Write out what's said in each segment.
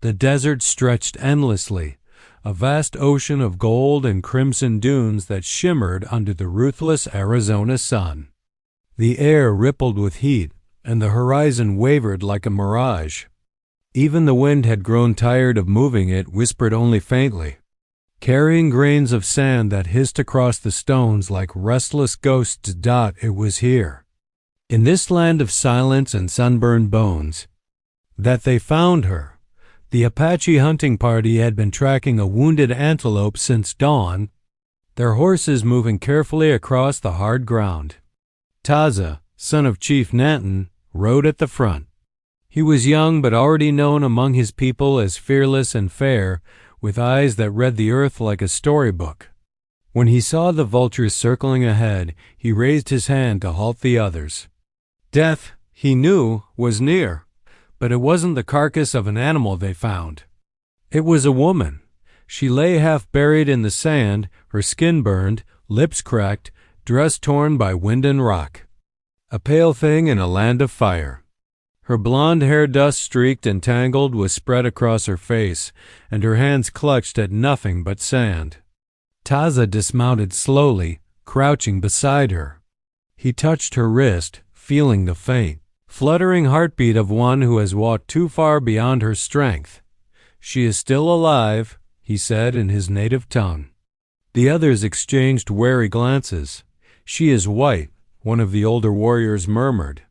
The desert stretched endlessly, a vast ocean of gold and crimson dunes that shimmered under the ruthless Arizona sun. The air rippled with heat, and the horizon wavered like a mirage. Even the wind had grown tired of moving. It whispered only faintly, carrying grains of sand that hissed across the stones like restless ghosts. It was here, in this land of silence and sunburned bones, that they found her. The Apache hunting party had been tracking a wounded antelope since dawn, their horses moving carefully across the hard ground. Taza, son of Chief Nanton, rode at the front. He was young but already known among his people as fearless and fair, with eyes that read the earth like a storybook. When he saw the vultures circling ahead, he raised his hand to halt the others. Death, he knew, was near. But it wasn't the carcass of an animal they found. It was a woman. She lay half buried in the sand, her skin burned, lips cracked, dress torn by wind and rock. A pale thing in a land of fire. Her blonde hair, dust-streaked and tangled, was spread across her face, and her hands clutched at nothing but sand. Taza dismounted slowly, crouching beside her. He touched her wrist, feeling the faint, fluttering heartbeat of one who has walked too far beyond her strength. "She is still alive," he said in his native tongue. The others exchanged wary glances. "She is white," one of the older warriors murmured.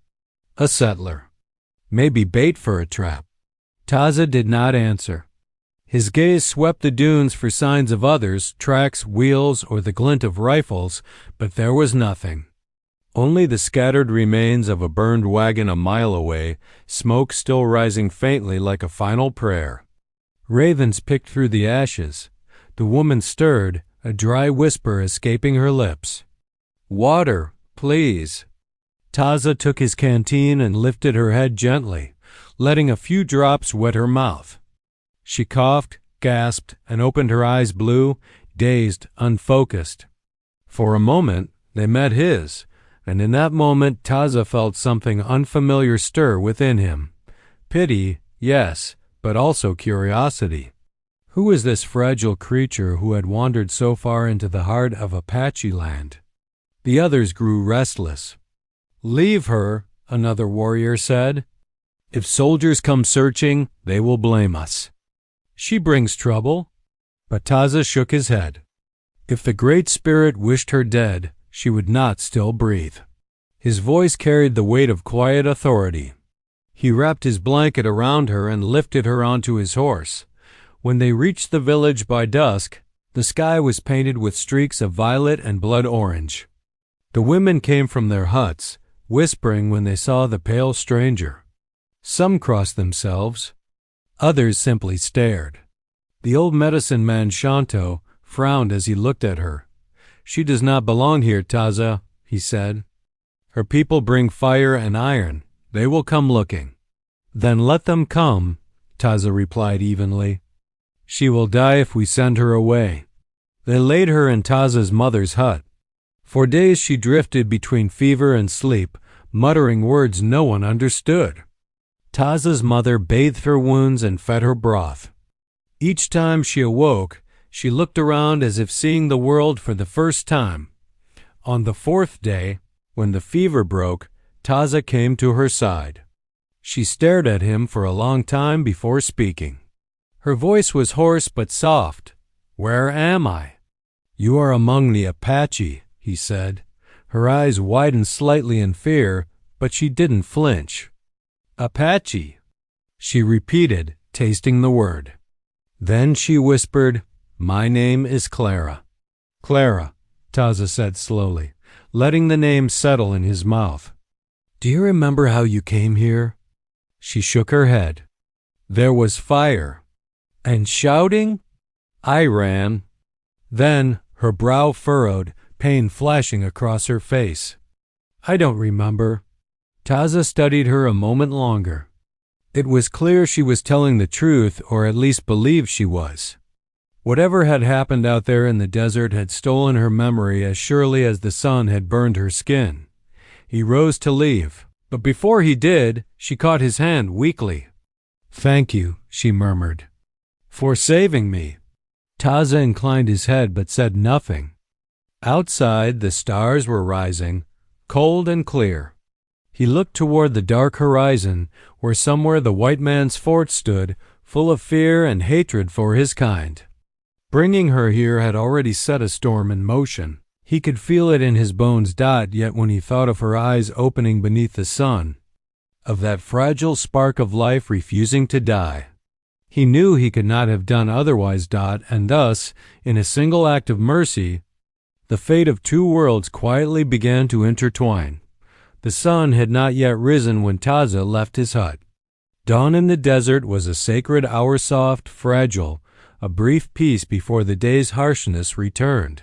"A settler. Maybe bait for a trap." Taza did not answer. His gaze swept the dunes for signs of others, tracks, wheels, or the glint of rifles, but there was nothing. Only the scattered remains of a burned wagon a mile away, smoke still rising faintly like a final prayer. Ravens picked through the ashes. The woman stirred, a dry whisper escaping her lips. "Water, please." Taza took his canteen and lifted her head gently, letting a few drops wet her mouth. She coughed, gasped, and opened her eyes blue, dazed, unfocused. For a moment, they met his, and in that moment Taza felt something unfamiliar stir within him. Pity, yes, but also curiosity. Who was this fragile creature who had wandered so far into the heart of Apache land? The others grew restless. "Leave her," another warrior said. "If soldiers come searching, they will blame us. She brings trouble." But Taza shook his head. If the Great Spirit wished her dead, she would not still breathe. His voice carried the weight of quiet authority. He wrapped his blanket around her and lifted her onto his horse. When they reached the village by dusk, the sky was painted with streaks of violet and blood orange. The women came from their huts, whispering when they saw the pale stranger. Some crossed themselves. Others simply stared. The old medicine man Shanto frowned as he looked at her. "She does not belong here, Taza," he said. "Her people bring fire and iron. They will come looking." "Then let them come," Taza replied evenly. "She will die if we send her away." They laid her in Taza's mother's hut. For days she drifted between fever and sleep, muttering words no one understood. Taza's mother bathed her wounds and fed her broth. Each time she awoke, she looked around as if seeing the world for the first time. On the fourth day, when the fever broke, Taza came to her side. She stared at him for a long time before speaking. Her voice was hoarse but soft. "Where am I?" "You are among the Apache," he said. Her eyes widened slightly in fear, but she didn't flinch. "Apache," she repeated, tasting the word. Then she whispered, "My name is Clara." "Clara," Taza said slowly, letting the name settle in his mouth. "Do you remember how you came here?" She shook her head. "There was fire." "And shouting?" "I ran." Then, her brow furrowed, pain flashing across her face. "I don't remember." Taza studied her a moment longer. It was clear she was telling the truth, or at least believed she was. Whatever had happened out there in the desert had stolen her memory as surely as the sun had burned her skin. He rose to leave, but before he did, she caught his hand weakly. "Thank you," she murmured, "for saving me." Taza inclined his head but said nothing. Outside, the stars were rising, cold and clear. He looked toward the dark horizon, where somewhere the white man's fort stood, full of fear and hatred for his kind. Bringing her here had already set a storm in motion. He could feel it in his bones. Yet when he thought of her eyes opening beneath the sun, of that fragile spark of life refusing to die, he knew he could not have done otherwise. And thus, in a single act of mercy, the fate of two worlds quietly began to intertwine. The sun had not yet risen when Taza left his hut. Dawn in the desert was a sacred hour, soft, fragile, a brief peace before the day's harshness returned.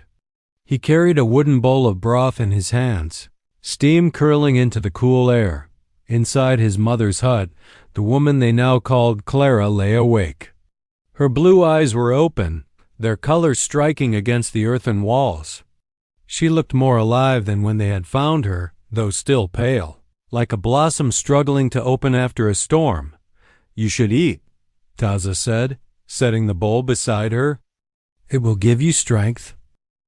He carried a wooden bowl of broth in his hands, steam curling into the cool air. Inside his mother's hut, the woman they now called Clara lay awake. Her blue eyes were open, their color striking against the earthen walls. She looked more alive than when they had found her, though still pale, like a blossom struggling to open after a storm. "You should eat," Taza said, setting the bowl beside her. "It will give you strength."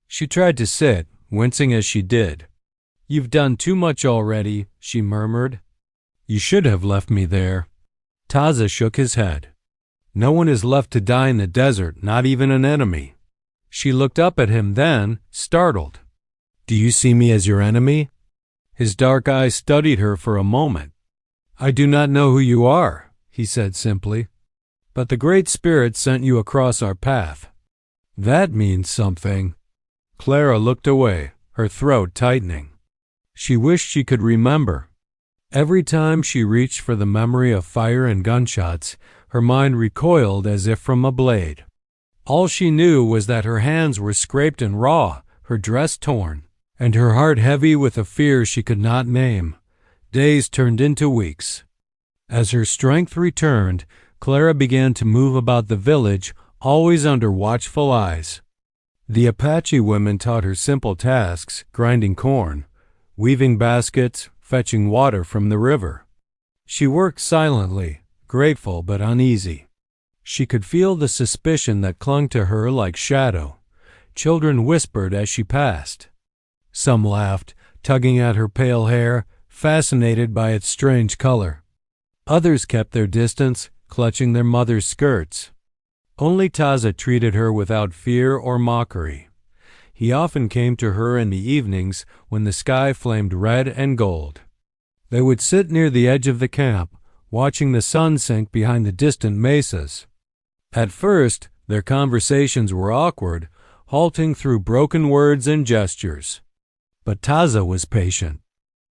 She tried to sit, wincing as she did. "You've done too much already," she murmured. "You should have left me there." Taza shook his head. "No one is left to die in the desert, not even an enemy." She looked up at him then, startled. "Do you see me as your enemy?" His dark eyes studied her for a moment. "I do not know who you are," he said simply, "but the Great Spirit sent you across our path. That means something." Clara looked away, her throat tightening. She wished she could remember. Every time she reached for the memory of fire and gunshots, her mind recoiled as if from a blade. All she knew was that her hands were scraped and raw, her dress torn, and her heart heavy with a fear she could not name. Days turned into weeks. As her strength returned, Clara began to move about the village, always under watchful eyes. The Apache women taught her simple tasks, grinding corn, weaving baskets, fetching water from the river. She worked silently, grateful but uneasy. She could feel the suspicion that clung to her like shadow. Children whispered as she passed. Some laughed, tugging at her pale hair, fascinated by its strange color. Others kept their distance, clutching their mother's skirts. Only Taza treated her without fear or mockery. He often came to her in the evenings when the sky flamed red and gold. They would sit near the edge of the camp, watching the sun sink behind the distant mesas. At first, their conversations were awkward, halting through broken words and gestures. But Taza was patient.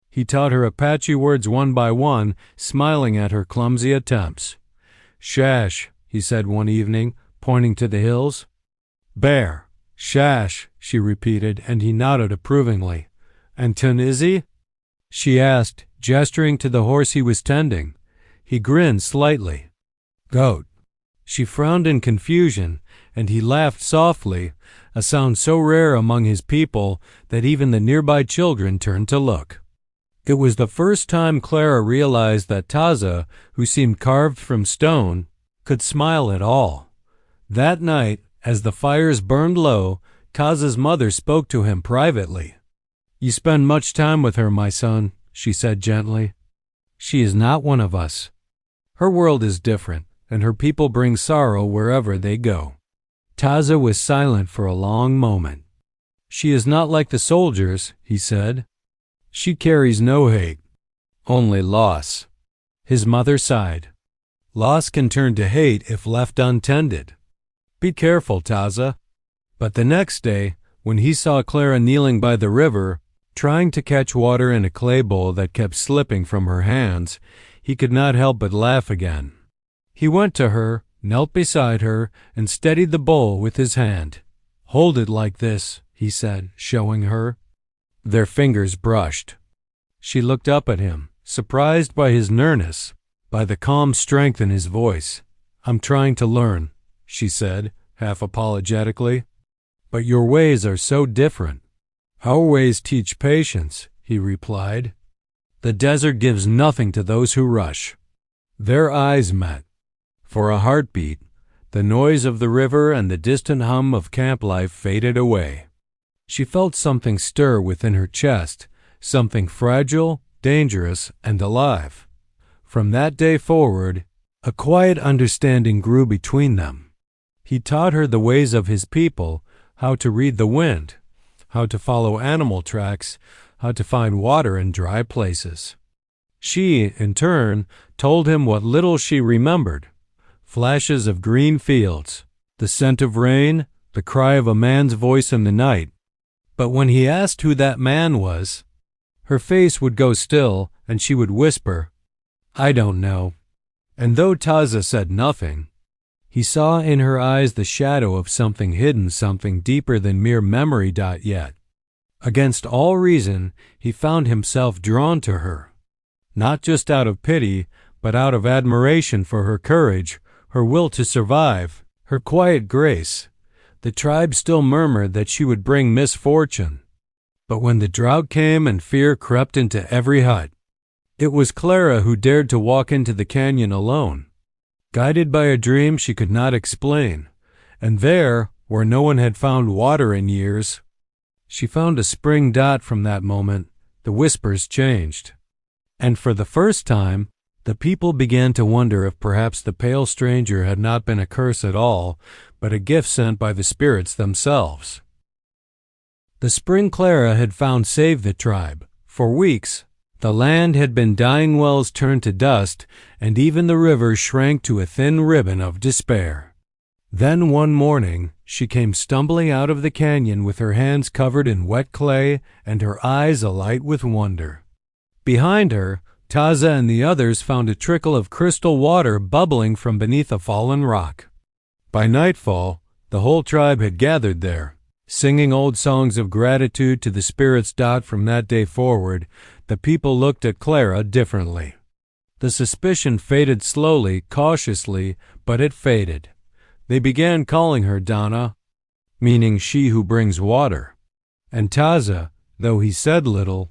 He taught her Apache words one by one, smiling at her clumsy attempts. "Shash," he said one evening, pointing to the hills. "Bear." "Shash," she repeated, and he nodded approvingly. "And Tunizzi?" she asked, gesturing to the horse he was tending. He grinned slightly. "Goat." She frowned in confusion, and he laughed softly, a sound so rare among his people that even the nearby children turned to look. It was the first time Clara realized that Taza, who seemed carved from stone, could smile at all. That night, as the fires burned low, Taza's mother spoke to him privately. "You spend much time with her, my son," she said gently. "She is not one of us. Her world is different, and her people bring sorrow wherever they go." Taza was silent for a long moment. "She is not like the soldiers," he said. "She carries no hate, only loss." His mother sighed. "Loss can turn to hate if left untended. Be careful, Taza." But the next day, when he saw Clara kneeling by the river, trying to catch water in a clay bowl that kept slipping from her hands, he could not help but laugh again. He went to her, knelt beside her, and steadied the bowl with his hand. "Hold it like this," he said, showing her. Their fingers brushed. She looked up at him, surprised by his nearness, by the calm strength in his voice. "I'm trying to learn," she said, half apologetically. "But your ways are so different." "Our ways teach patience," he replied. "The desert gives nothing to those who rush." Their eyes met. For a heartbeat, the noise of the river and the distant hum of camp life faded away. She felt something stir within her chest, something fragile, dangerous, and alive. From that day forward, a quiet understanding grew between them. He taught her the ways of his people, how to read the wind, how to follow animal tracks, how to find water in dry places. She, in turn, told him what little she remembered: flashes of green fields, the scent of rain, the cry of a man's voice in the night. But when he asked who that man was, her face would go still and she would whisper, "I don't know." And though Taza said nothing, he saw in her eyes the shadow of something hidden, something deeper than mere memory. Yet, against all reason, he found himself drawn to her, not just out of pity, but out of admiration for her courage, her will to survive, her quiet grace. The tribe still murmured that she would bring misfortune. But when the drought came and fear crept into every hut, it was Clara who dared to walk into the canyon alone, guided by a dream she could not explain. And there, where no one had found water in years, she found a spring. From that moment, the whispers changed. And for the first time, the people began to wonder if perhaps the pale stranger had not been a curse at all, but a gift sent by the spirits themselves. The spring Clara had found saved the tribe. For weeks, the land had been dying wells turned to dust, and even the river shrank to a thin ribbon of despair. Then one morning, she came stumbling out of the canyon with her hands covered in wet clay and her eyes alight with wonder. Behind her, Taza and the others found a trickle of crystal water bubbling from beneath a fallen rock. By nightfall, the whole tribe had gathered there, singing old songs of gratitude to the spirits. From that day forward, the people looked at Clara differently. The suspicion faded slowly, cautiously, but it faded. They began calling her Donna, meaning she who brings water. And Taza, though he said little,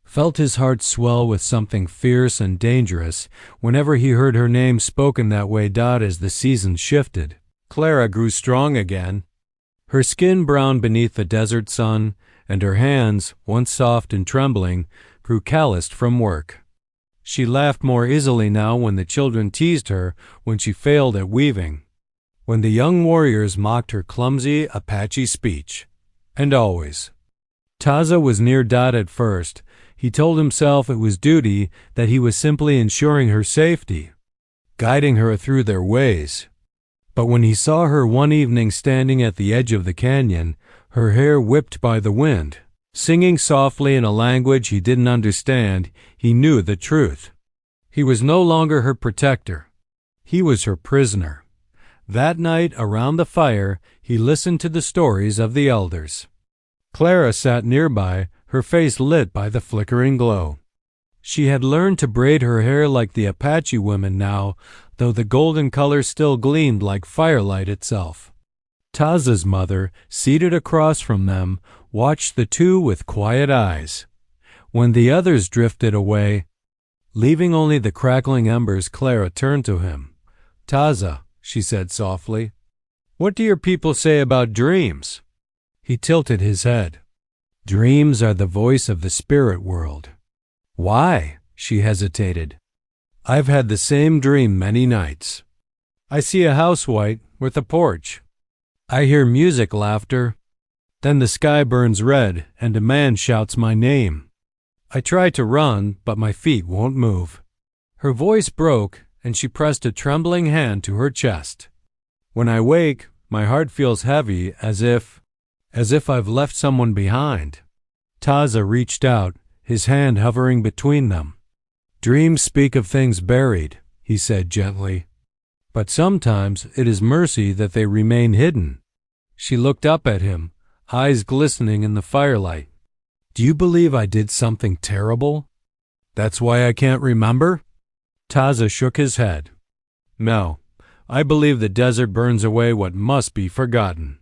felt his heart swell with something fierce and dangerous whenever he heard her name spoken that way. As the seasons shifted, Clara grew strong again. Her skin browned beneath the desert sun, and her hands, once soft and trembling, grew calloused from work. She laughed more easily now when the children teased her when she failed at weaving, when the young warriors mocked her clumsy Apache speech. And always. Taza was near. At first, he told himself it was duty, that he was simply ensuring her safety, guiding her through their ways. But when he saw her one evening standing at the edge of the canyon, her hair whipped by the wind, singing softly in a language he didn't understand, he knew the truth. He was no longer her protector. He was her prisoner. That night, around the fire, he listened to the stories of the elders. Clara sat nearby, her face lit by the flickering glow. She had learned to braid her hair like the Apache women now, though the golden color still gleamed like firelight itself. Taza's mother, seated across from them, watched the two with quiet eyes. When the others drifted away, leaving only the crackling embers, Clara turned to him. "Taza," she said softly, "what do your people say about dreams?" He tilted his head. "Dreams are the voice of the spirit world." "Why?" she hesitated. "I've had the same dream many nights. I see a house white with a porch. I hear music, laughter. Then the sky burns red and a man shouts my name. I try to run, but my feet won't move." Her voice broke, and she pressed a trembling hand to her chest. "When I wake, my heart feels heavy, as if I've left someone behind." Taza reached out, his hand hovering between them. "Dreams speak of things buried," he said gently. "But sometimes it is mercy that they remain hidden." She looked up at him, eyes glistening in the firelight. "Do you believe I did something terrible? That's why I can't remember?" Taza shook his head. "No, I believe the desert burns away what must be forgotten.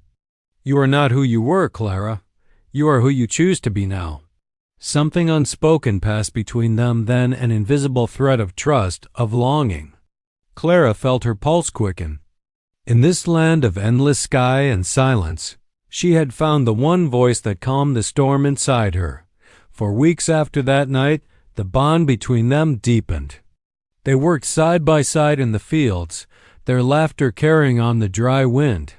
You are not who you were, Clara. You are who you choose to be now." Something unspoken passed between them then, an invisible thread of trust, of longing. Clara felt her pulse quicken. In this land of endless sky and silence, she had found the one voice that calmed the storm inside her. For weeks after that night, the bond between them deepened. They worked side by side in the fields, their laughter carrying on the dry wind.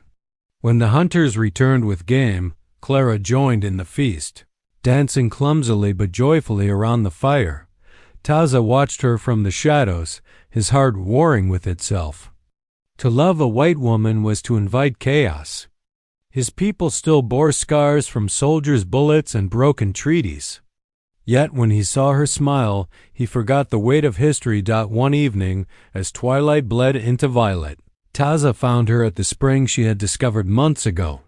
When the hunters returned with game, Clara joined in the feast, dancing clumsily but joyfully around the fire. Taza watched her from the shadows, his heart warring with itself. To love a white woman was to invite chaos. His people still bore scars from soldiers' bullets and broken treaties. Yet when he saw her smile, he forgot the weight of history. One evening, as twilight bled into violet, Taza found her at the spring she had discovered months ago.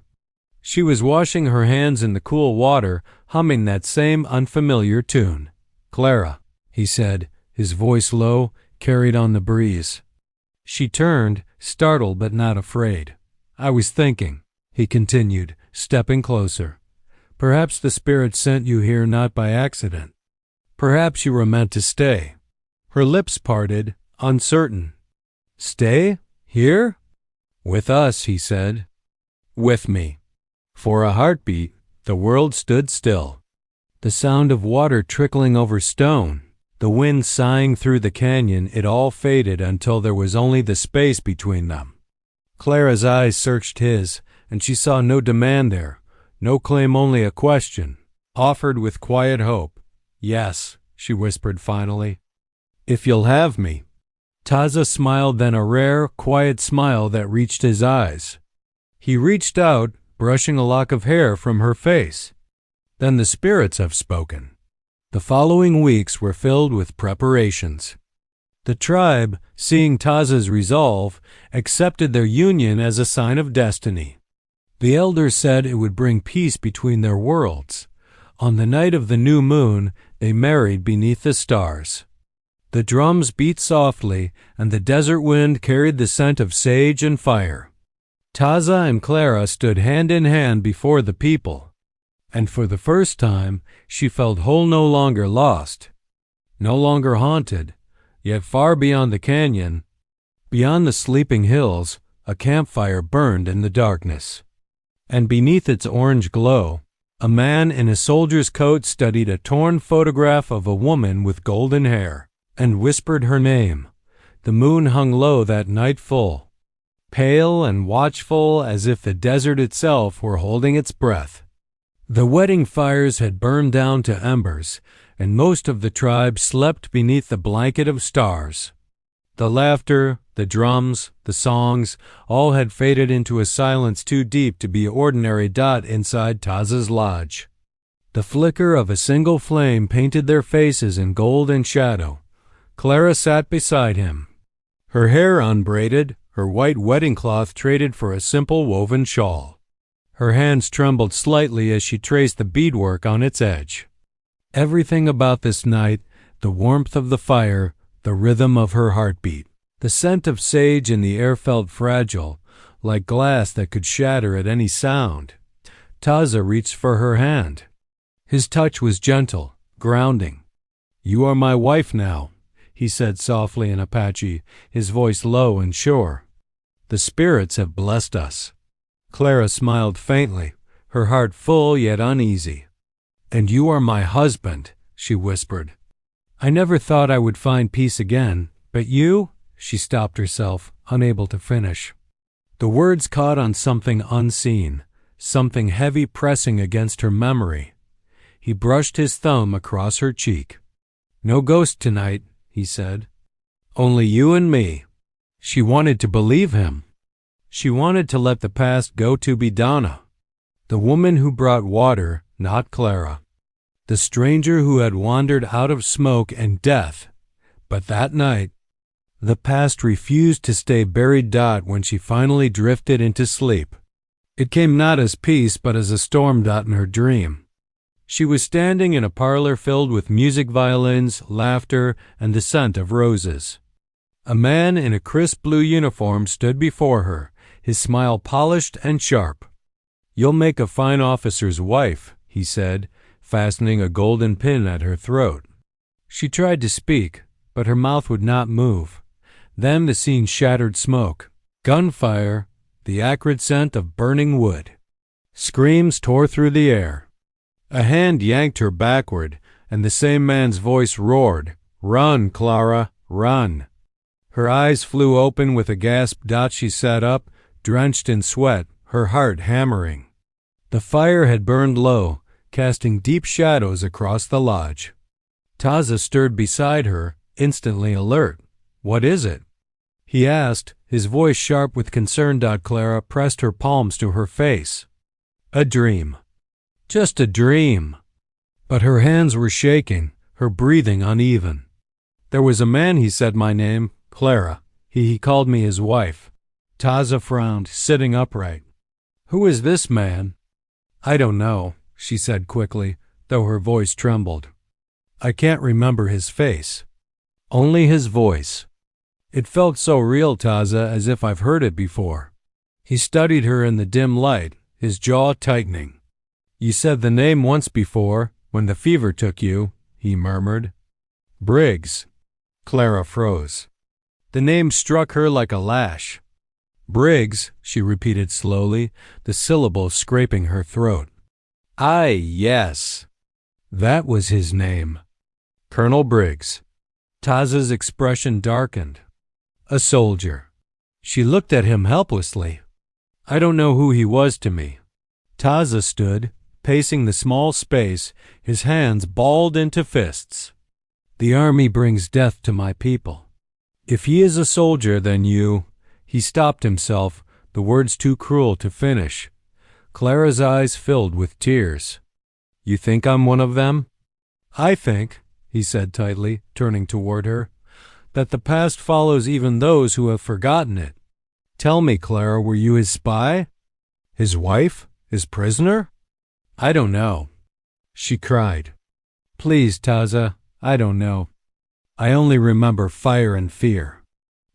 She was washing her hands in the cool water, humming that same unfamiliar tune. "Clara," he said, his voice low, carried on the breeze. She turned, startled but not afraid. "I was thinking," he continued, stepping closer. "Perhaps the spirit sent you here not by accident. Perhaps you were meant to stay." Her lips parted, uncertain. "Stay? Here?" "With us," he said. "With me." For a heartbeat, the world stood still. The sound of water trickling over stone, the wind sighing through the canyon, it all faded until there was only the space between them. Clara's eyes searched his, and she saw no demand there, no claim, only a question, offered with quiet hope. "Yes," she whispered finally. "If you'll have me." Taza smiled, then a rare, quiet smile that reached his eyes. He reached out, brushing a lock of hair from her face. "Then the spirits have spoken." The following weeks were filled with preparations. The tribe, seeing Taza's resolve, accepted their union as a sign of destiny. The elders said it would bring peace between their worlds. On the night of the new moon, they married beneath the stars. The drums beat softly, and the desert wind carried the scent of sage and fire. Taza and Clara stood hand in hand before the people, and for the first time she felt whole, no longer lost, no longer haunted. Yet far beyond the canyon, beyond the sleeping hills, a campfire burned in the darkness. And beneath its orange glow, a man in a soldier's coat studied a torn photograph of a woman with golden hair, and whispered her name. The moon hung low that night, full, pale and watchful, as if the desert itself were holding its breath. The wedding fires had burned down to embers, and most of the tribe slept beneath the blanket of stars. The laughter, the drums, the songs, all had faded into a silence too deep to be ordinary. Inside Taza's lodge, the flicker of a single flame painted their faces in gold and shadow. Clara sat beside him, her hair unbraided, her white wedding cloth traded for a simple woven shawl. Her hands trembled slightly as she traced the beadwork on its edge. Everything about this night, the warmth of the fire, the rhythm of her heartbeat, the scent of sage in the air felt fragile, like glass that could shatter at any sound. Taza reached for her hand. His touch was gentle, grounding. "You are my wife now," he said softly in Apache, his voice low and sure. "The spirits have blessed us." Clara smiled faintly, her heart full yet uneasy. "And you are my husband," she whispered. "I never thought I would find peace again, but you—" She stopped herself, unable to finish. The words caught on something unseen, something heavy pressing against her memory. He brushed his thumb across her cheek. "No ghost tonight," he said. "Only you and me." She wanted to believe him. She wanted to let the past go to be Donna, the woman who brought water, not Clara, the stranger who had wandered out of smoke and death. But that night, the past refused to stay buried. When she finally drifted into sleep, it came not as peace but as a storm. In her dream, she was standing in a parlor filled with music, violins, laughter, and the scent of roses. A man in a crisp blue uniform stood before her, his smile polished and sharp. "You'll make a fine officer's wife," he said, fastening a golden pin at her throat. She tried to speak, but her mouth would not move. Then the scene shattered smoke, gunfire, the acrid scent of burning wood. Screams tore through the air. A hand yanked her backward, and the same man's voice roared, "Run, Clara, run!" Her eyes flew open with a gasp. She sat up, drenched in sweat, her heart hammering. The fire had burned low, casting deep shadows across the lodge. Taza stirred beside her, instantly alert. "What is it?" he asked, his voice sharp with concern. Clara pressed her palms to her face. "A dream. Just a dream." But her hands were shaking, her breathing uneven. "There was a man, he said my name, Clara. He called me his wife." Taza frowned, sitting upright. "Who is this man?" "I don't know," she said quickly, though her voice trembled. "I can't remember his face. Only his voice. It felt so real, Taza, as if I've heard it before." He studied her in the dim light, his jaw tightening. "You said the name once before, when the fever took you," he murmured. "Briggs." Clara froze. The name struck her like a lash. "Briggs," she repeated slowly, the syllable scraping her throat. "Aye, yes. That was his name. Colonel Briggs." Taza's expression darkened. "A soldier." She looked at him helplessly. "I don't know who he was to me." Taza stood, pacing the small space, his hands balled into fists. "The army brings death to my people. If he is a soldier, then you—" He stopped himself, the words too cruel to finish. Clara's eyes filled with tears. "You think I'm one of them?" "I think," he said tightly, turning toward her, "that the past follows even those who have forgotten it. Tell me, Clara, were you his spy? His wife? His prisoner?" "I don't know," she cried. "Please, Taza, I don't know. I only remember fire and fear.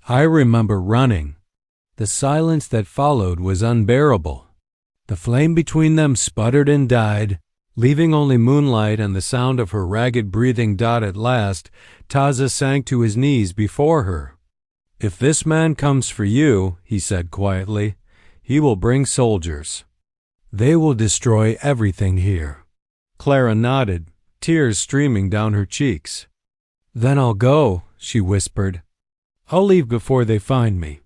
I remember running. The silence that followed was unbearable. The flame between them sputtered and died, leaving only moonlight and the sound of her ragged breathing. At last, Taza sank to his knees before her. "If this man comes for you," he said quietly, "he will bring soldiers. They will destroy everything here." Clara nodded, tears streaming down her cheeks. "Then I'll go," she whispered. "I'll leave before they find me."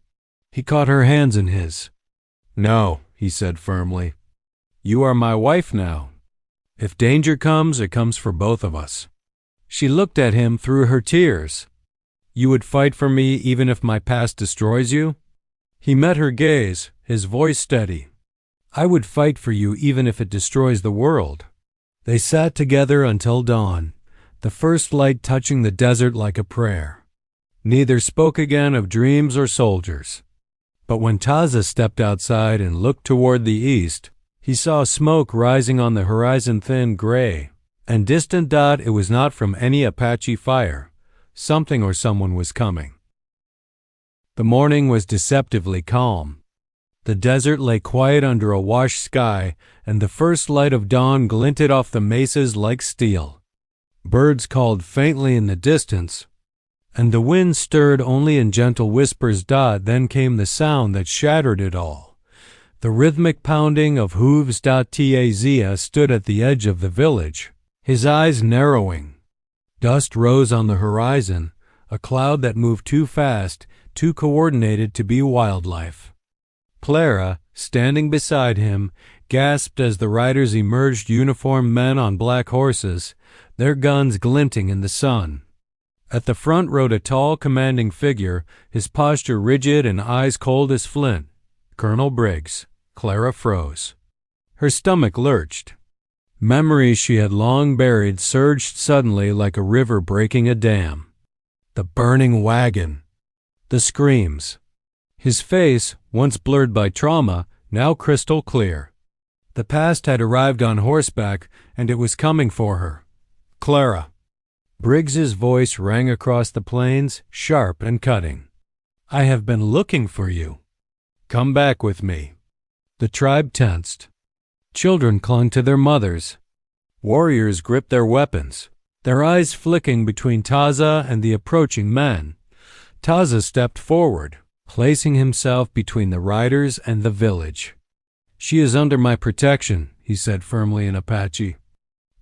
He caught her hands in his. "No," he said firmly. "You are my wife now. If danger comes, it comes for both of us." She looked at him through her tears. "You would fight for me even if my past destroys you?" He met her gaze, his voice steady. "I would fight for you even if it destroys the world." They sat together until dawn, the first light touching the desert like a prayer. Neither spoke again of dreams or soldiers. But when Taza stepped outside and looked toward the east, he saw smoke rising on the horizon, thin gray, and distant. It was not from any Apache fire. Something or someone was coming. The morning was deceptively calm. The desert lay quiet under a washed sky, and the first light of dawn glinted off the mesas like steel. Birds called faintly in the distance, and the wind stirred only in gentle whispers. Then came the sound that shattered it all, the rhythmic pounding of hooves. Taza stood at the edge of the village, his eyes narrowing. Dust rose on the horizon, a cloud that moved too fast, too coordinated to be wildlife. Clara, standing beside him, gasped as the riders emerged, uniformed men on black horses, their guns glinting in the sun. At the front rode a tall, commanding figure, his posture rigid and eyes cold as flint. Colonel Briggs. Clara froze. Her stomach lurched. Memories she had long buried surged suddenly like a river breaking a dam. The burning wagon. The screams. His face, once blurred by trauma, now crystal clear. The past had arrived on horseback, and it was coming for her. "Clara." Briggs's voice rang across the plains, sharp and cutting. "I have been looking for you. Come back with me." The tribe tensed. Children clung to their mothers. Warriors gripped their weapons, their eyes flicking between Taza and the approaching men. Taza stepped forward, placing himself between the riders and the village. "She is under my protection," he said firmly in Apache.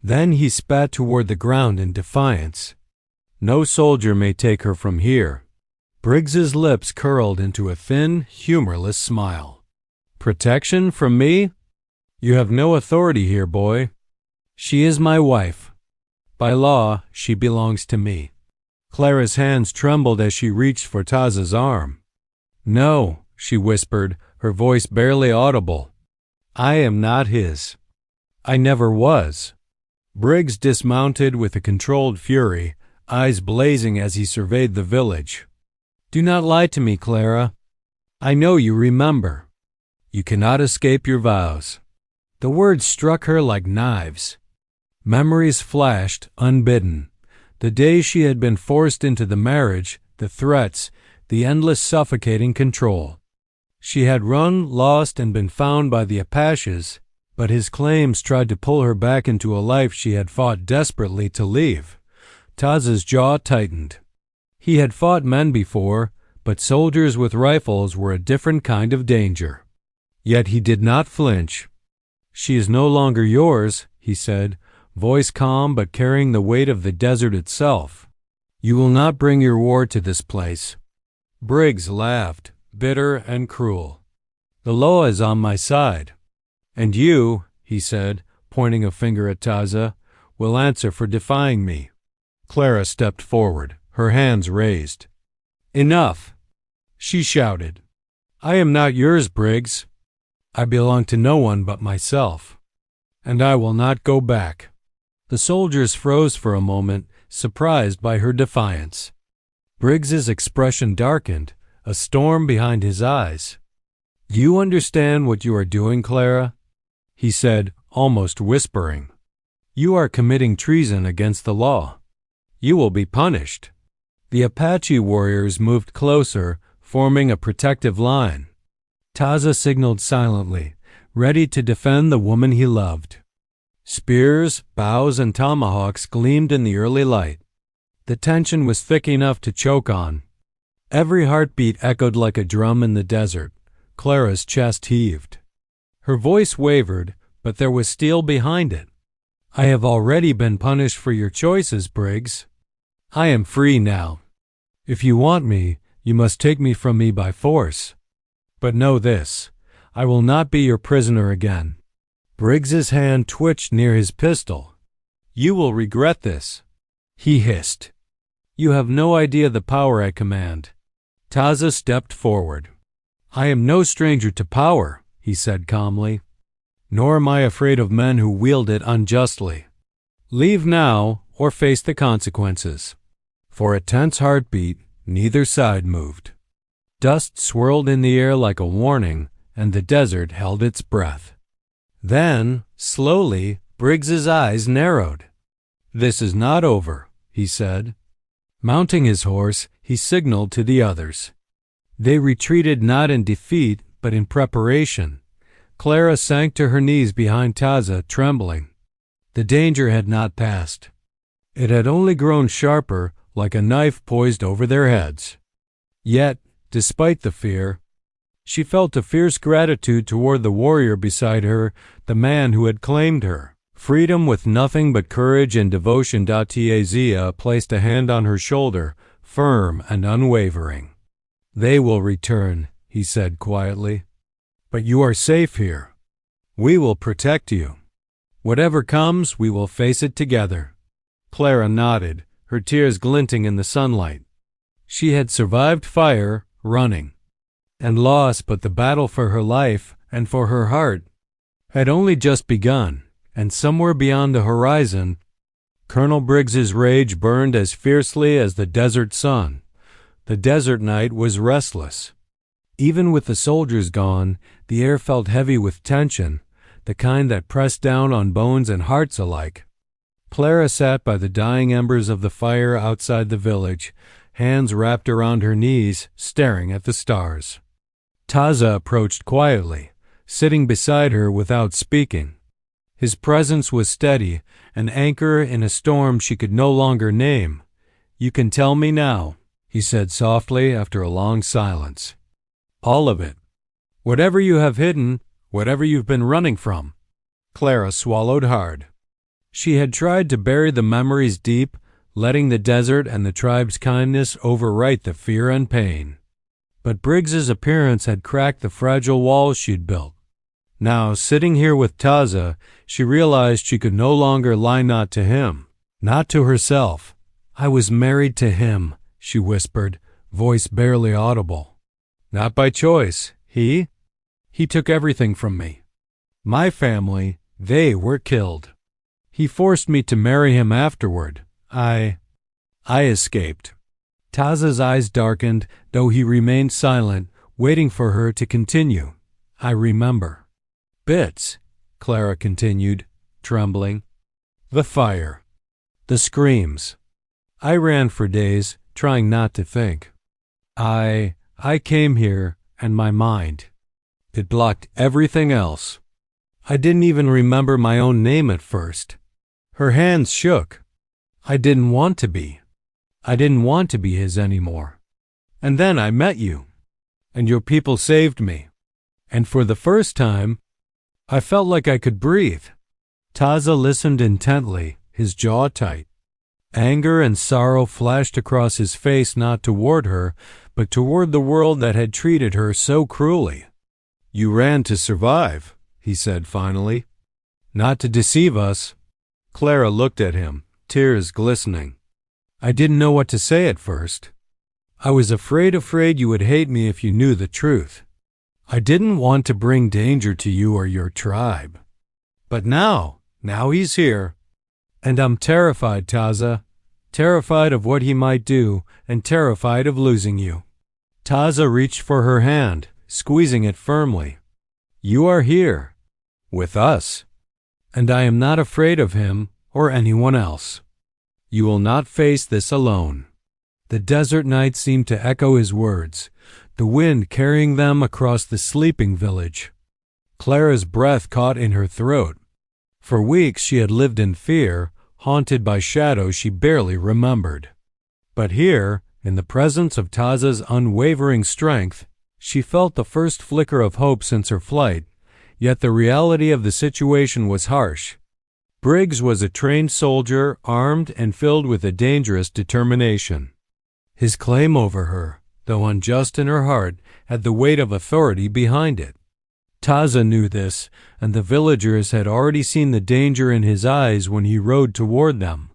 Then he spat toward the ground in defiance. "No soldier may take her from here." Briggs's lips curled into a thin, humorless smile. "Protection from me? You have no authority here, boy. She is my wife. By law, she belongs to me." Clara's hands trembled as she reached for Taza's arm. "No," she whispered, her voice barely audible. "I am not his. I never was." Briggs dismounted with a controlled fury, eyes blazing as he surveyed the village. "Do not lie to me, Clara. I know you remember. You cannot escape your vows." The words struck her like knives. Memories flashed, unbidden. The days she had been forced into the marriage, the threats, the endless suffocating control. She had run, lost, and been found by the Apaches, but his claims tried to pull her back into a life she had fought desperately to leave. Taza's jaw tightened. He had fought men before, but soldiers with rifles were a different kind of danger. Yet he did not flinch. "She is no longer yours," he said, voice calm but carrying the weight of the desert itself. "You will not bring your war to this place." Briggs laughed, bitter and cruel. "The law is on my side. And you," he said, pointing a finger at Taza, "will answer for defying me." Clara stepped forward, her hands raised. "Enough!" she shouted. "I am not yours, Briggs. I belong to no one but myself. And I will not go back." The soldiers froze for a moment, surprised by her defiance. Briggs's expression darkened, a storm behind his eyes. "Do you understand what you are doing, Clara?" he said, almost whispering. "You are committing treason against the law. You will be punished." The Apache warriors moved closer, forming a protective line. Taza signaled silently, ready to defend the woman he loved. Spears, bows, and tomahawks gleamed in the early light. The tension was thick enough to choke on. Every heartbeat echoed like a drum in the desert. Clara's chest heaved. Her voice wavered, but there was steel behind it. "I have already been punished for your choices, Briggs. I am free now. If you want me, you must take me from me by force. But know this, I will not be your prisoner again." Briggs's hand twitched near his pistol. "You will regret this," he hissed. "You have no idea the power I command." Taza stepped forward. "I am no stranger to power," he said calmly. "Nor am I afraid of men who wield it unjustly. Leave now or face the consequences." For a tense heartbeat, neither side moved. Dust swirled in the air like a warning, and the desert held its breath. Then, slowly, Briggs's eyes narrowed. "This is not over," he said. Mounting his horse, he signaled to the others. They retreated not in defeat, but in preparation. Clara sank to her knees behind Taza, trembling. The danger had not passed. It had only grown sharper, like a knife poised over their heads. Yet, despite the fear, she felt a fierce gratitude toward the warrior beside her, the man who had claimed her. Freedom with nothing but courage and devotion. Taza placed a hand on her shoulder, firm and unwavering. "They will return," he said quietly. "But you are safe here. We will protect you. Whatever comes, we will face it together." Clara nodded, her tears glinting in the sunlight. She had survived fire, running, and lost, but the battle for her life and for her heart had only just begun, and somewhere beyond the horizon, Colonel Briggs's rage burned as fiercely as the desert sun. The desert night was restless. Even with the soldiers gone, the air felt heavy with tension, the kind that pressed down on bones and hearts alike. Clara sat by the dying embers of the fire outside the village, hands wrapped around her knees, staring at the stars. Taza approached quietly, sitting beside her without speaking. His presence was steady, an anchor in a storm she could no longer name. "You can tell me now," he said softly after a long silence. All of it. Whatever you have hidden, whatever you've been running from. Clara swallowed hard. She had tried to bury the memories deep, letting the desert and the tribe's kindness overwrite the fear and pain. But Briggs's appearance had cracked the fragile walls she'd built. Now, sitting here with Taza, she realized she could no longer lie not to him, not to herself. I was married to him, she whispered, voice barely audible. Not by choice. He took everything from me. My family, they were killed. He forced me to marry him afterward. I escaped. Taza's eyes darkened, though he remained silent, waiting for her to continue. I remember. Bits, Clara continued, trembling. The fire. The screams. I ran for days, trying not to think. I came here, and my mind. It blocked everything else. I didn't even remember my own name at first. Her hands shook. I didn't want to be. I didn't want to be his anymore. And then I met you, and your people saved me. And for the first time, I felt like I could breathe. Taza listened intently, his jaw tight. Anger and sorrow flashed across his face, not toward her, but toward the world that had treated her so cruelly. You ran to survive, he said finally. Not to deceive us. Clara looked at him, tears glistening. I didn't know what to say at first. I was afraid you would hate me if you knew the truth. I didn't want to bring danger to you or your tribe. But now he's here. And I'm terrified, Taza. Terrified of what he might do, and terrified of losing you. Taza reached for her hand, squeezing it firmly. You are here. With us. And I am not afraid of him or anyone else. You will not face this alone. The desert night seemed to echo his words, the wind carrying them across the sleeping village. Clara's breath caught in her throat. For weeks she had lived in fear, haunted by shadows she barely remembered. But here, in the presence of Taza's unwavering strength, she felt the first flicker of hope since her flight, yet the reality of the situation was harsh. Briggs was a trained soldier, armed and filled with a dangerous determination. His claim over her, though unjust in her heart, had the weight of authority behind it. Taza knew this, and the villagers had already seen the danger in his eyes when he rode toward them.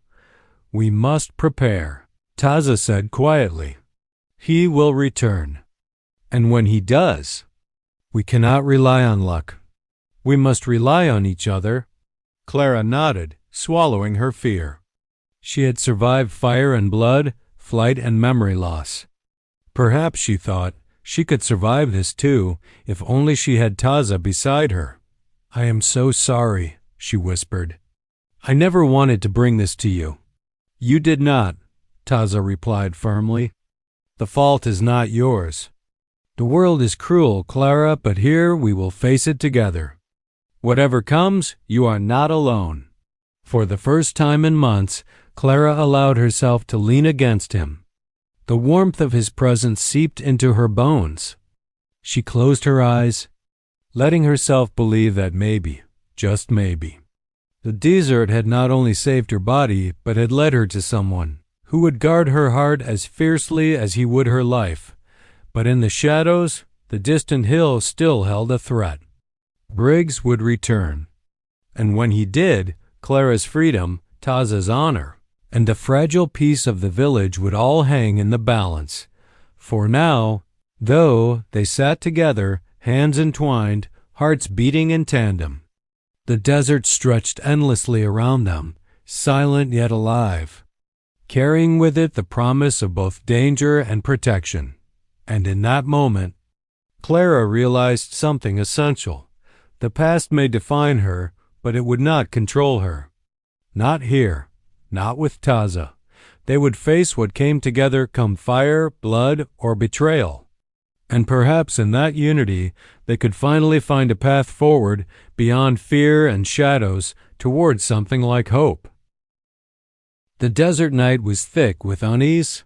We must prepare, Taza said quietly. He will return. And when he does, we cannot rely on luck. We must rely on each other. Clara nodded, swallowing her fear. She had survived fire and blood, flight and memory loss. Perhaps, she thought, she could survive this too, if only she had Taza beside her. I am so sorry, she whispered. I never wanted to bring this to you. You did not, Taza replied firmly. The fault is not yours. The world is cruel, Clara, but here we will face it together. Whatever comes, you are not alone. For the first time in months, Clara allowed herself to lean against him. The warmth of his presence seeped into her bones. She closed her eyes, letting herself believe that maybe, just maybe, the desert had not only saved her body, but had led her to someone who would guard her heart as fiercely as he would her life. But in the shadows, the distant hill still held a threat. Briggs would return. And when he did, Clara's freedom, Taza's honor, and the fragile peace of the village would all hang in the balance. For now, though they sat together, hands entwined, hearts beating in tandem, the desert stretched endlessly around them, silent yet alive, carrying with it the promise of both danger and protection. And in that moment, Clara realized something essential. The past may define her, but it would not control her. Not here. Not with Taza. They would face what came together, come fire, blood, or betrayal. And perhaps in that unity, they could finally find a path forward beyond fear and shadows towards something like hope. The desert night was thick with unease.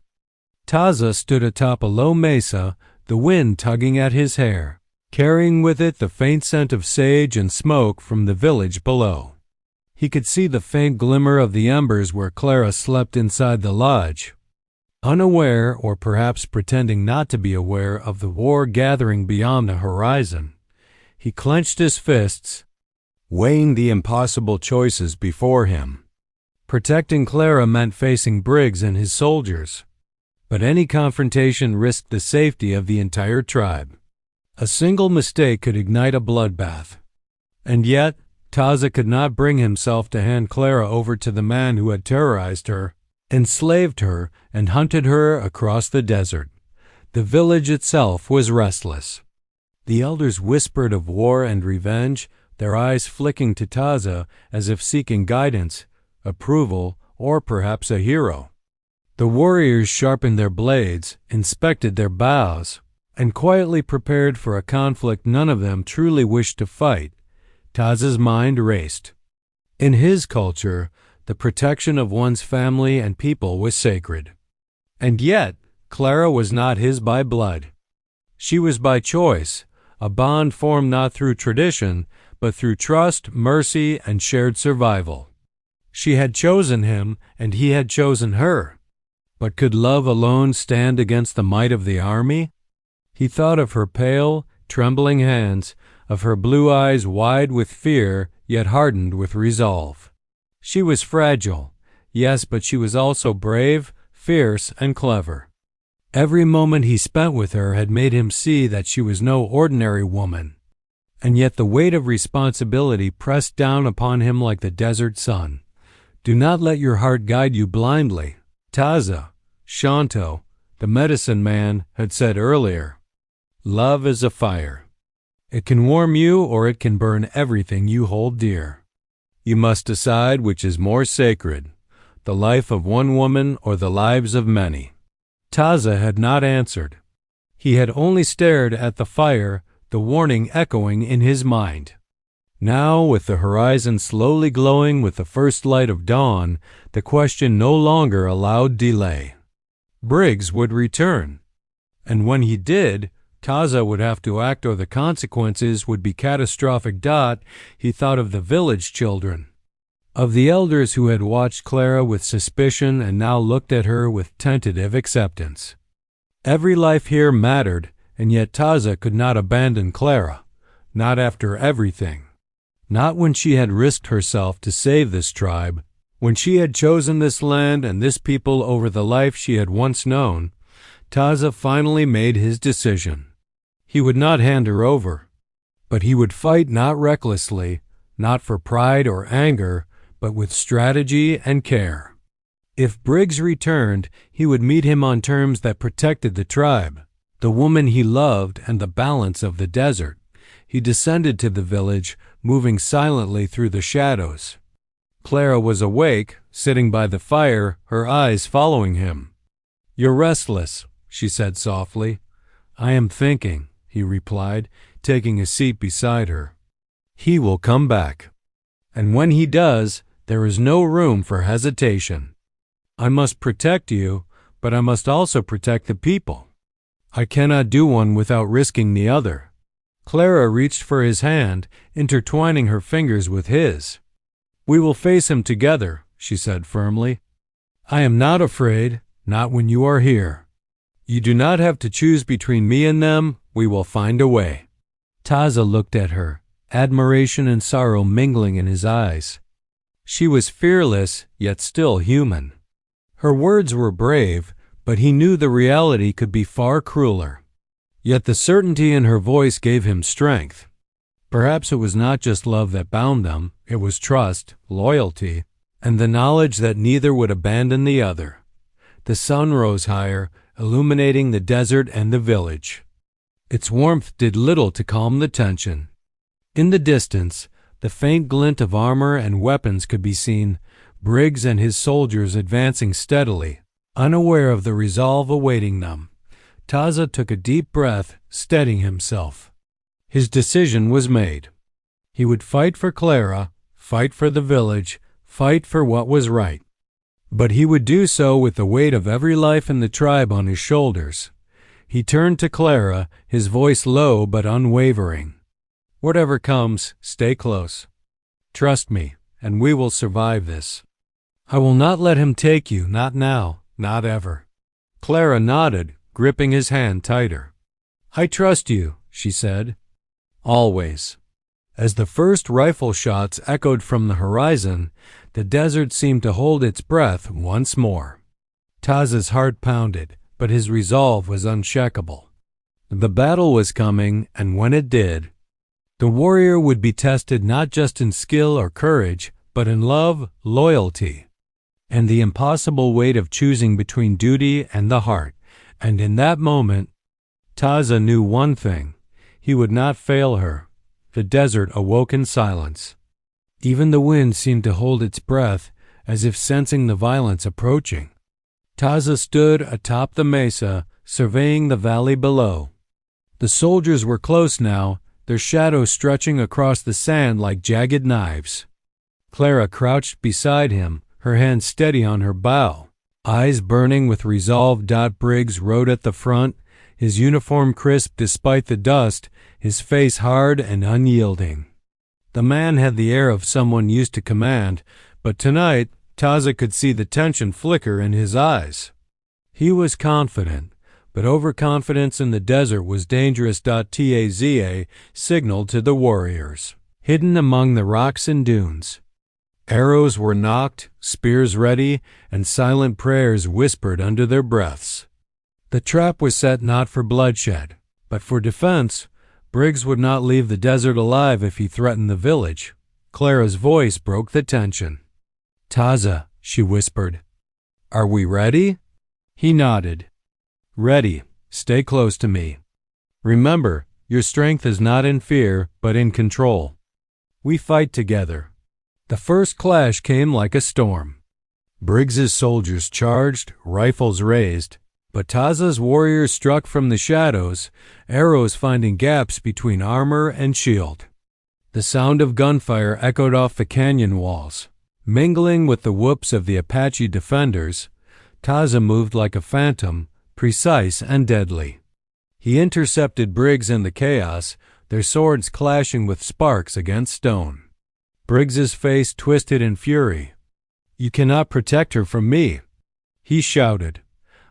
Taza stood atop a low mesa, the wind tugging at his hair, carrying with it the faint scent of sage and smoke from the village below. He could see the faint glimmer of the embers where Clara slept inside the lodge. Unaware, or perhaps pretending not to be aware, of the war gathering beyond the horizon, he clenched his fists, weighing the impossible choices before him. Protecting Clara meant facing Briggs and his soldiers, but any confrontation risked the safety of the entire tribe. A single mistake could ignite a bloodbath. And yet, Taza could not bring himself to hand Clara over to the man who had terrorized her, enslaved her, and hunted her across the desert. The village itself was restless. The elders whispered of war and revenge, their eyes flicking to Taza as if seeking guidance, approval, or perhaps a hero. The warriors sharpened their blades, inspected their bows, and quietly prepared for a conflict none of them truly wished to fight. Taza's mind raced. In his culture, the protection of one's family and people was sacred. And yet, Clara was not his by blood. She was by choice, a bond formed not through tradition, but through trust, mercy, and shared survival. She had chosen him, and he had chosen her. But could love alone stand against the might of the army? He thought of her pale, trembling hands, of her blue eyes wide with fear, yet hardened with resolve. She was fragile, yes, but she was also brave, fierce, and clever. Every moment he spent with her had made him see that she was no ordinary woman, and yet the weight of responsibility pressed down upon him like the desert sun. Do not let your heart guide you blindly, Taza, Shanto, the medicine man, had said earlier. Love is a fire. It can warm you or it can burn everything you hold dear. You must decide which is more sacred, the life of one woman or the lives of many. Taza had not answered. He had only stared at the fire, the warning echoing in his mind. Now, with the horizon slowly glowing with the first light of dawn, the question no longer allowed delay. Briggs would return, and when he did, Taza would have to act or the consequences would be catastrophic. He thought of the village children, of the elders who had watched Clara with suspicion and now looked at her with tentative acceptance. Every life here mattered, and yet Taza could not abandon Clara, not after everything. Not when she had risked herself to save this tribe, when she had chosen this land and this people over the life she had once known. Taza finally made his decision. He would not hand her over, but he would fight not recklessly, not for pride or anger, but with strategy and care. If Briggs returned, he would meet him on terms that protected the tribe, the woman he loved, and the balance of the desert. He descended to the village, moving silently through the shadows. Clara was awake, sitting by the fire, her eyes following him. "You're restless," she said softly. "I am thinking," he replied, taking a seat beside her. "He will come back. And when he does, there is no room for hesitation. I must protect you, but I must also protect the people. I cannot do one without risking the other." Clara reached for his hand, intertwining her fingers with his. "We will face him together," she said firmly. "I am not afraid, not when you are here. You do not have to choose between me and them. We will find a way." Taza looked at her, admiration and sorrow mingling in his eyes. She was fearless, yet still human. Her words were brave, but he knew the reality could be far crueler. Yet the certainty in her voice gave him strength. Perhaps it was not just love that bound them, it was trust, loyalty, and the knowledge that neither would abandon the other. The sun rose higher, illuminating the desert and the village. Its warmth did little to calm the tension. In the distance, the faint glint of armor and weapons could be seen, Briggs and his soldiers advancing steadily, unaware of the resolve awaiting them. Taza took a deep breath, steadying himself. His decision was made. He would fight for Clara, fight for the village, fight for what was right. But he would do so with the weight of every life in the tribe on his shoulders. He turned to Clara, his voice low but unwavering. "Whatever comes, stay close. Trust me, and we will survive this. I will not let him take you, not now, not ever." Clara nodded, gripping his hand tighter. "I trust you," she said. "Always." As the first rifle shots echoed from the horizon, the desert seemed to hold its breath once more. Taza's heart pounded, but his resolve was unshakable. The battle was coming, and when it did, the warrior would be tested not just in skill or courage, but in love, loyalty, and the impossible weight of choosing between duty and the heart. And in that moment, Taza knew one thing: he would not fail her. The desert awoke in silence. Even the wind seemed to hold its breath, as if sensing the violence approaching. Taza stood atop the mesa, surveying the valley below. The soldiers were close now, their shadows stretching across the sand like jagged knives. Clara crouched beside him, her hand steady on her bow, eyes burning with resolve. Briggs rode at the front, his uniform crisp despite the dust, his face hard and unyielding. The man had the air of someone used to command, but tonight Taza could see the tension flicker in his eyes. He was confident, but overconfidence in the desert was dangerous. Taza signaled to the warriors, hidden among the rocks and dunes. Arrows were nocked, spears ready, and silent prayers whispered under their breaths. The trap was set not for bloodshed, but for defense. Briggs would not leave the desert alive if he threatened the village. Clara's voice broke the tension. "Taza," she whispered, "are we ready?" He nodded. "Ready. Stay close to me. Remember, your strength is not in fear, but in control. We fight together." The first clash came like a storm. Briggs's soldiers charged, rifles raised, but Taza's warriors struck from the shadows, arrows finding gaps between armor and shield. The sound of gunfire echoed off the canyon walls. Mingling with the whoops of the Apache defenders, Taza moved like a phantom, precise and deadly. He intercepted Briggs in the chaos, their swords clashing with sparks against stone. Briggs's face twisted in fury. "You cannot protect her from me," he shouted.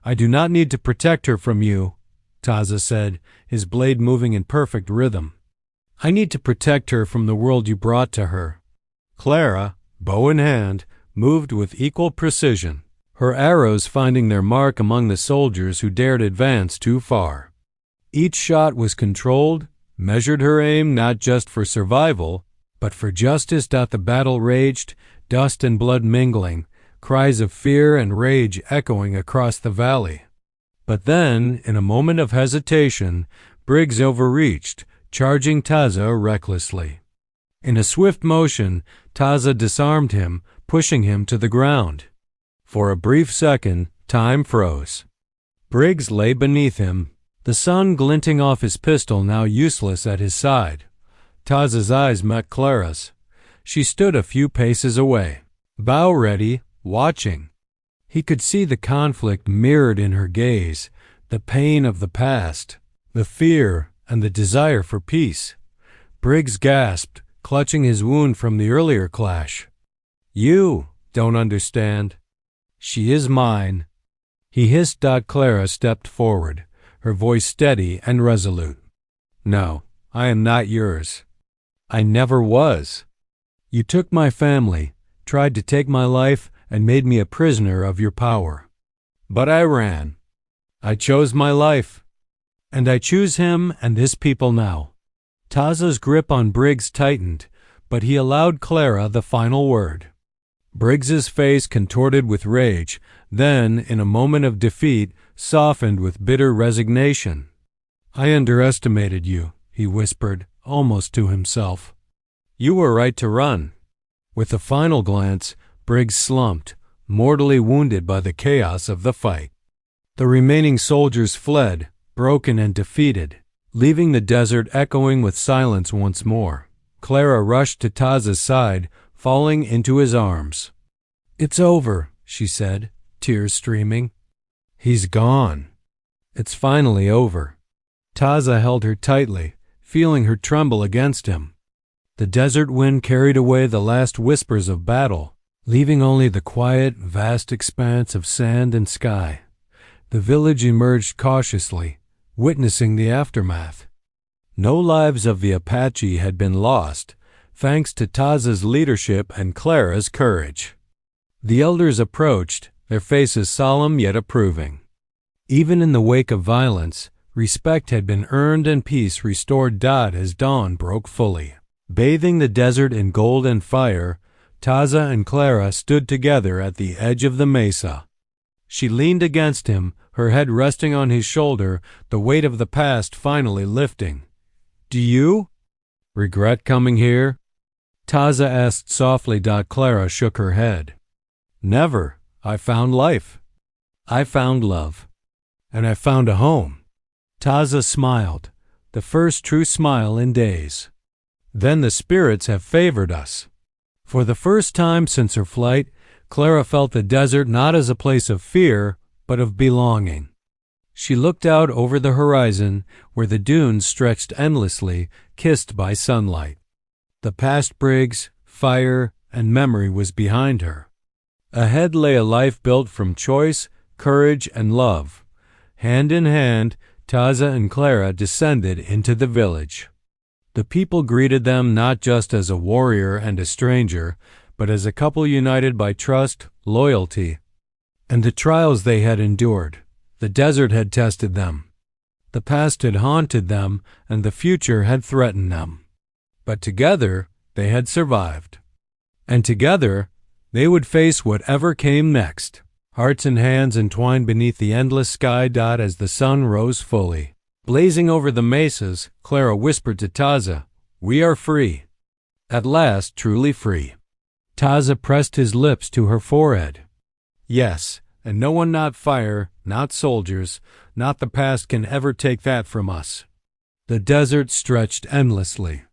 "I do not need to protect her from you," Taza said, his blade moving in perfect rhythm. "I need to protect her from the world you brought to her." Clara, bow in hand, moved with equal precision, her arrows finding their mark among the soldiers who dared advance too far. Each shot was controlled, measured her aim not just for survival, but for justice. The battle raged, dust and blood mingling, cries of fear and rage echoing across the valley. But then, in a moment of hesitation, Briggs overreached, charging Taza recklessly. In a swift motion, Taza disarmed him, pushing him to the ground. For a brief second, time froze. Briggs lay beneath him, the sun glinting off his pistol now useless at his side. Taza's eyes met Clara's. She stood a few paces away, bow ready, watching. He could see the conflict mirrored in her gaze, the pain of the past, the fear and the desire for peace. Briggs gasped, clutching his wound from the earlier clash. "You don't understand. She is mine," he hissed. Clara stepped forward, her voice steady and resolute. "No, I am not yours. I never was. You took my family, tried to take my life, and made me a prisoner of your power. But I ran. I chose my life. And I choose him and this people now." Taza's grip on Briggs tightened, but he allowed Clara the final word. Briggs's face contorted with rage, then, in a moment of defeat, softened with bitter resignation. "I underestimated you," he whispered, almost to himself. "You were right to run." With a final glance, Briggs slumped, mortally wounded by the chaos of the fight. The remaining soldiers fled, broken and defeated, leaving the desert echoing with silence once more. Clara rushed to Taza's side, falling into his arms. "It's over," she said, tears streaming. He's gone. It's finally over. Taza held her tightly, feeling her tremble against him. The desert wind carried away the last whispers of battle, leaving only the quiet, vast expanse of sand and sky. The village emerged cautiously, witnessing the aftermath. No lives of the Apache had been lost, thanks to Taza's leadership and Clara's courage. The elders approached, their faces solemn yet approving. Even in the wake of violence, respect had been earned and peace restored as dawn broke fully. Bathing the desert in gold and fire, Taza and Clara stood together at the edge of the mesa. She leaned against him, her head resting on his shoulder, the weight of the past finally lifting. "Do you regret coming here?" Taza asked softly. Clara shook her head. "Never. I found life. I found love. And I found a home." Taza smiled, the first true smile in days. "Then the spirits have favored us." For the first time since her flight, Clara felt the desert not as a place of fear, but of belonging. She looked out over the horizon, where the dunes stretched endlessly, kissed by sunlight. The past brigs, fire, and memory was behind her. Ahead lay a life built from choice, courage, and love. Hand in hand, Taza and Clara descended into the village. The people greeted them not just as a warrior and a stranger, but as a couple united by trust, loyalty, and the trials they had endured. The desert had tested them. The past had haunted them, and the future had threatened them. But together, they had survived. And together, they would face whatever came next, hearts and hands entwined beneath the endless sky. As the sun rose fully, blazing over the mesas, Clara whispered to Taza, "We are free. At last, truly free." Taza pressed his lips to her forehead. "Yes, and no one, not fire, not soldiers, not the past can ever take that from us." The desert stretched endlessly,